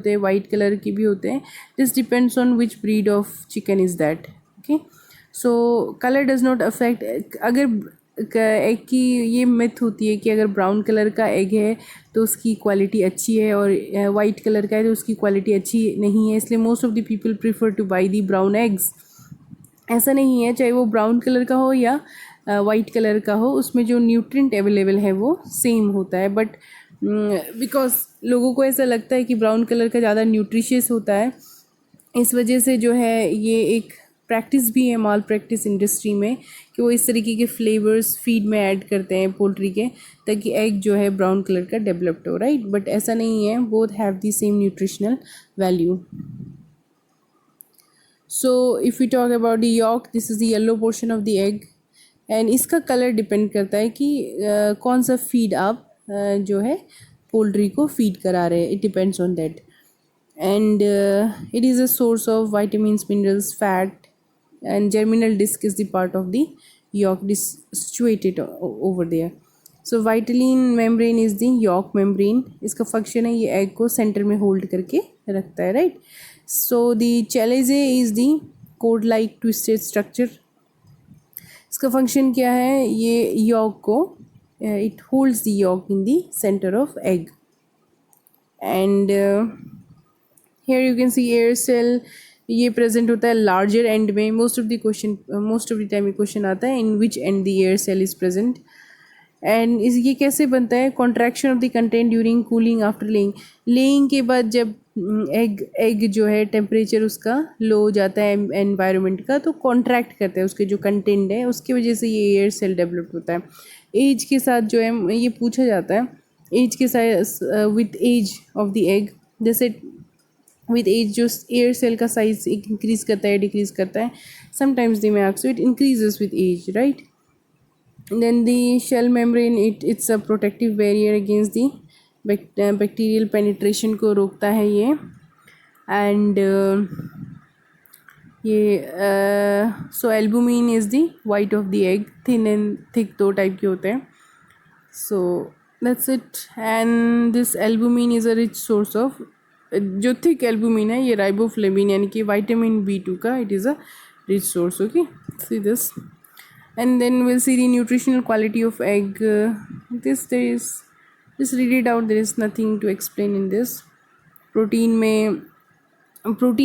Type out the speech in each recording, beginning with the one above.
होते हैं, white colour के भी होते हैं. This depends on which breed of chicken is that. Okay, so colour does not affect. अगर एग की ये मिथ होती है कि अगर ब्राउन कलर का एग है तो उसकी क्वालिटी अच्छी है और वाइट कलर का है तो उसकी क्वालिटी अच्छी नहीं है, इसलिए most of the people prefer two by the brown eggs. ऐसा नहीं है, चाहे वो ब्राउन कलर का हो या वाइट कलर का हो, उसमें जो न्यूट्रिएंट अवेलेबल है वो सेम होता है. बट बिकॉज लोगों को ऐसा लगता है कि ब्राउन कलर का ज़्यादा न्यूट्रिशियस होता है, इस वजह से जो है ये एक प्रैक्टिस भी है माल प्रैक्टिस इंडस्ट्री में कि वो इस तरीके के फ्लेवर्स फीड में ऐड करते हैं पोल्ट्री के, ताकि एग जो है ब्राउन कलर का डेवलप्ड हो, राइट. बट ऐसा नहीं है, both have the same nutritional value. So if you talk about the yolk, this is the yellow portion of the egg and इसका कलर डिपेंड करता है कि कौन सा फीड आप जो है पोल्ट्री को फीड करा रहे हैं. It depends on that. And it is a source of vitamins, minerals, fat, and germinal disc is the part of the yolk situated over there. So vitelline membrane is the yolk membrane. इसका function है ये egg को centre में hold करके रखता है, right. So the chalaza is the cord like twisted structure. इसका function क्या है, ये यॉक को it holds the yolk in the centre of egg. And here you can see air cell, ये प्रेजेंट होता है लार्जर एंड में. Most of the time ये क्वेश्चन आता है in which end the air cell is present. And इस ये कैसे बनता है, contraction of the content during cooling after laying के बाद जब एग जो है टेम्परेचर उसका लो हो जाता है एनवायरनमेंट का, तो कॉन्ट्रैक्ट करता है उसके जो कंटेंट है, उसकी वजह से ये एयर सेल डेवलप होता है. एज के साथ जो है ये पूछा जाता है, एज के साथ with age of the egg, जैसे विद एज जो एयर सेल का साइज इंक्रीज करता है डिक्रीज करता है. Sometimes they may ask, so it increases with age, right. Then the shell membrane, it's a protective barrier against the bacterial penetration को रोकता है ये. एंड ये so albumin is the white of the egg. Thin and thick दो type के होते हैं. So that's it. And this albumin is a rich source of, जो थिक एल्बुमिन है ये राइबोफ्लेविन यानी कि विटामिन B2 का it is a rich source. Okay, see this. And then will see the nutritional quality of egg. This there is, just read it out, there is nothing to explain in this. Protein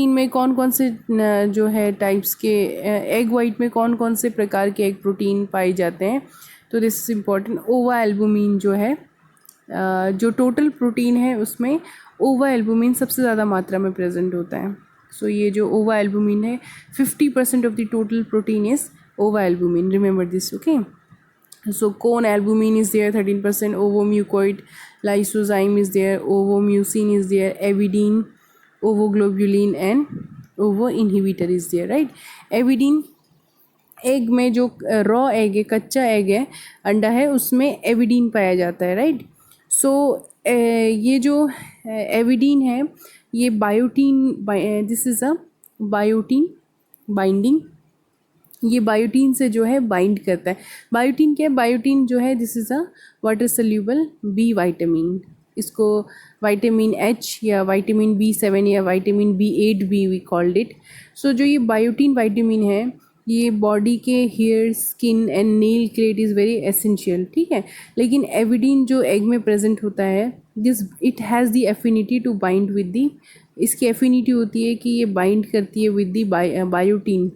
में कौन कौन से जो है types के egg white में कौन कौन से प्रकार के एग प्रोटीन पाए जाते हैं, तो दिस इज़ इम्पॉर्टेंट. ओवा एल्बुमिन जो है, जो टोटल प्रोटीन है उसमें ओवा एल्बुमिन सबसे ज़्यादा मात्रा में प्रेजेंट होता है. सो ये जो ओवा एल्बुमिन है 50% of the total protein is ovalbumin. Remember this. Okay, so conalbumin is there 13%, ovomucoid lysozyme is there, ovomucin is there, avidin, ovoglobulin and ovo inhibitor is there, right. Avidin egg में जो raw egg है, कच्चा egg है, अंडा है, उसमें एविडीन पाया जाता है, राइट. सो ये जो एविडीन है ये biotin, this is a biotin binding, ये बायोटीन से जो है बाइंड करता है. बायोटीन क्या है, बायोटीन जो है this is a water soluble B vitamin. इसको विटामिन H या विटामिन B7 या vitamin B8 we called it. So जो ये बायोटीन विटामिन है ये बॉडी के हेयर, स्किन एंड नेल क्लेट इज़ वेरी एसेंशियल, ठीक है. लेकिन एविडीन जो एग में प्रेजेंट होता है, this it has the affinity to bind with the, इसकी एफिनिटी होती है कि ये बाइंड करती है with the biotin.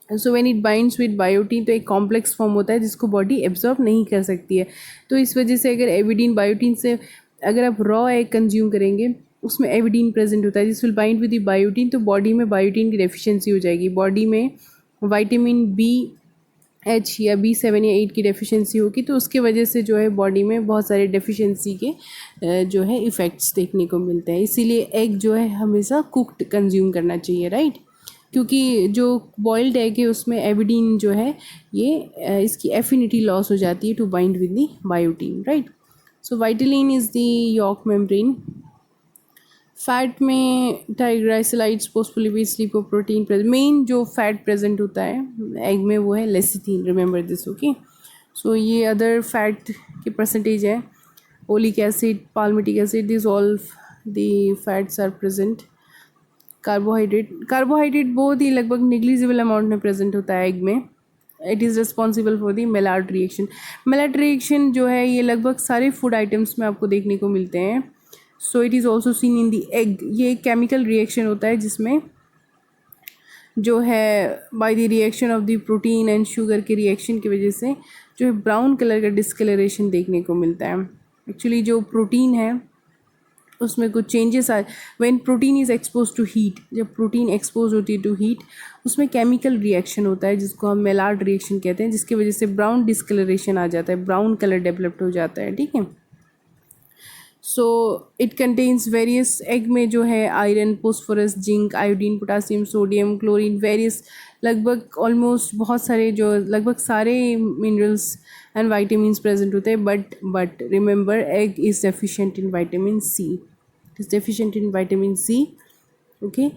So when it binds with biotin तो एक कॉम्प्लेक्स फॉर्म होता है जिसको बॉडी एब्जॉर्ब नहीं कर सकती है. तो इस वजह से अगर एविडीन बायोटीन से अगर आप रॉ एग कंज्यूम करेंगे उसमें एविडीन प्रेजेंट होता है, this will bind with the biotin, तो बॉडी में बायोटीन की डेफिशिएंसी हो जाएगी. बॉडी में विटामिन BH या B7 या 8 की डेफिशिएंसी होगी, तो उसके वजह से जो है बॉडी में बहुत सारे डेफिशिएंसी के जो है इफ़ेक्ट्स देखने को मिलते हैं. इसीलिए एग जो है हमेशा कुक्ड कंज्यूम करना चाहिए, राइट. क्योंकि जो बॉइल्ड एग है उसमें एविडीन जो है ये इसकी एफिनिटी लॉस हो जाती है to bind with the biotin, right. So vitellin is the yolk membrane. Fat में ट्राइग्लिसराइड्स, फोस्फोलिपिड्स, लिपोप्रोटीन, मेन जो फैट प्रेजेंट होता है एग में वो है lecithin. Remember this. Okay, so ये अदर फैट की परसेंटेज है, oleic acid, palmitic acid, this all the fats are present. Carbohydrate बहुत ही लगभग निग्लिजिबल अमाउंट में प्रेजेंट होता है एग में. It is responsible for the Maillard reaction. Maillard reaction जो है ये लगभग सारे फूड आइटम्स में आपको देखने को मिलते हैं. So it is also seen in the egg. ये एक केमिकल रिएक्शन होता है जिसमें जो है by the reaction of the protein and sugar के रिएक्शन की वजह से जो है ब्राउन कलर का डिस्कलरेशन देखने को मिलता है. एक्चुअली जो प्रोटीन है उसमें कुछ चेंजेस आए. When protein is expose to heat, जब प्रोटीन एक्सपोज होती है टू हीट उसमें केमिकल रिएक्शन होता है जिसको हम मेलार्ड रिएक्शन कहते हैं, जिसकी वजह से ब्राउन डिस्कलरेशन आ जाता है, ब्राउन कलर डेवलप्ड हो जाता है. ठीक है. So it contains various. Egg में जो है iron, phosphorus, zinc, iodine, potassium, sodium, chlorine, various लगभग ऑलमोस्ट बहुत सारे जो लगभग सारे मिनरल्स एंड वाइटामिन प्रेजेंट होते हैं. But remember egg is deficient in vitamin C. It is deficient in vitamin C. Okay.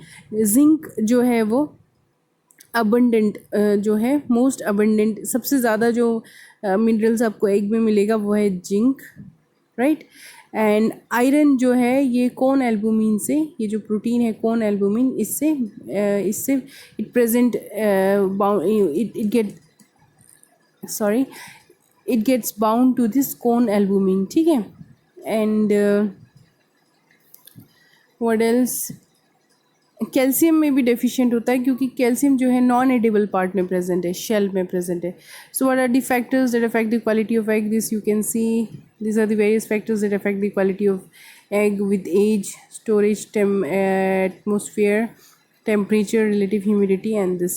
Zinc जो है वो अबंडेंट जो है मोस्ट अबंडेंट सबसे ज़्यादा जो मिनरल्स आपको एग में मिलेगा वो है जिंक. राइट. एंड आयरन जो है ये कॉर्न एल्बुमिन से, ये जो प्रोटीन है कॉर्न एल्बुमिन, इससे it present it get sorry it gets bound to this conalbumin. ठीक है. एंड व्हाट एल्स, कैल्शियम में भी डेफिशिएंट होता है क्योंकि कैल्शियम जो है नॉन एडिबल पार्ट में प्रेजेंट है, शेल में प्रेजेंट है. So what are the factors that affect the quality of egg? This you can see. These are the various factors that affect the quality of egg with age, storage, atmosphere, temperature, relative humidity and this.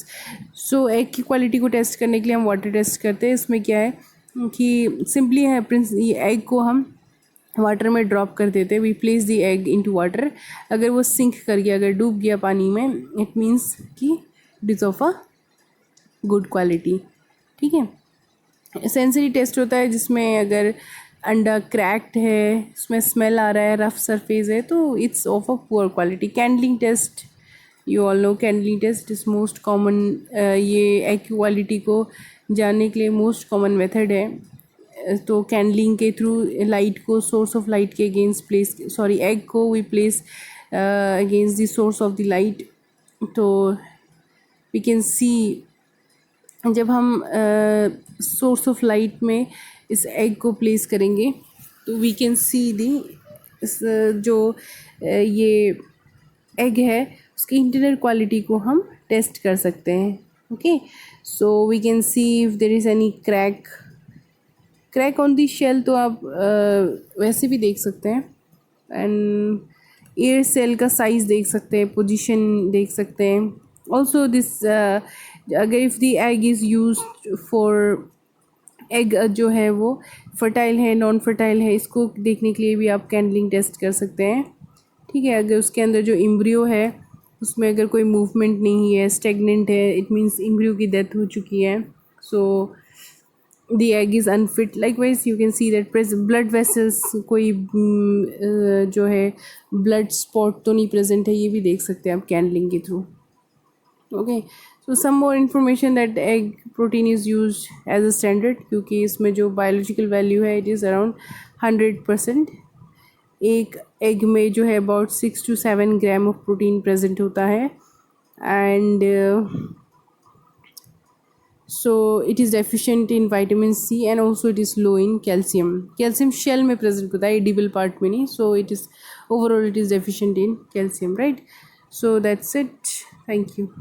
So egg की quality को test करने के लिए हम water test करते हैं. इसमें क्या है कि सिंपली है ये एग को हम वाटर में ड्रॉप कर देते हैं. We place the egg into water. अगर वो सिंक कर गया, अगर डूब गया पानी में, इट मीन्स कि it is of a good quality. ठीक है. सेंसरी टेस्ट होता है जिसमें अगर अंडा क्रैक्ड है, उसमें स्मेल आ रहा है, रफ सरफेस है, तो it's of a poor quality. Candling test, you all know candling test is most common. ये एग क्वालिटी को जानने के लिए मोस्ट कॉमन मेथड है. तो कैंडलिंग के थ्रू लाइट को सोर्स ऑफ लाइट के अगेंस्ट प्लेस, सॉरी एग को we place against the source of the light. तो वी कैन सी जब हम सोर्स ऑफ लाइट में इस एग को प्लेस करेंगे तो वी कैन सी दी जो ये एग है उसकी इंटरनल क्वालिटी को हम टेस्ट कर सकते हैं. Okay. So we can see if there is any crack on the shell, तो आप वैसे भी देख सकते हैं. एंड एयर सेल का साइज़ देख सकते हैं, पोजीशन देख सकते हैं. ऑल्सो दिस अगर if the egg is used for, egg जो है वो फर्टाइल है, नॉन फर्टाइल है, इसको देखने के लिए भी आप कैंडलिंग टेस्ट कर सकते हैं. ठीक है. अगर उसके अंदर जो एम्ब्रियो है उसमें अगर कोई मूवमेंट नहीं है, स्टेगनेंट है, इट मीन्स एम्ब्रियो की डेथ हो चुकी है. So the egg is unfit. Likewise you can see that blood vessels, कोई जो है ब्लड स्पॉट तो नहीं प्रेजेंट है, ये भी देख सकते हैं आप कैंडलिंग के through. Okay. So some more information that egg protein is used as a standard क्योंकि इसमें जो biological value है it is around 100%. एक एग में जो है about 6 to 7 gram of protein present होता है. And so it is deficient in vitamin C and also it is low in calcium. Calcium shell में present होता है, edible part में नहीं. So it is overall it is deficient in calcium, right? So that's it. Thank you.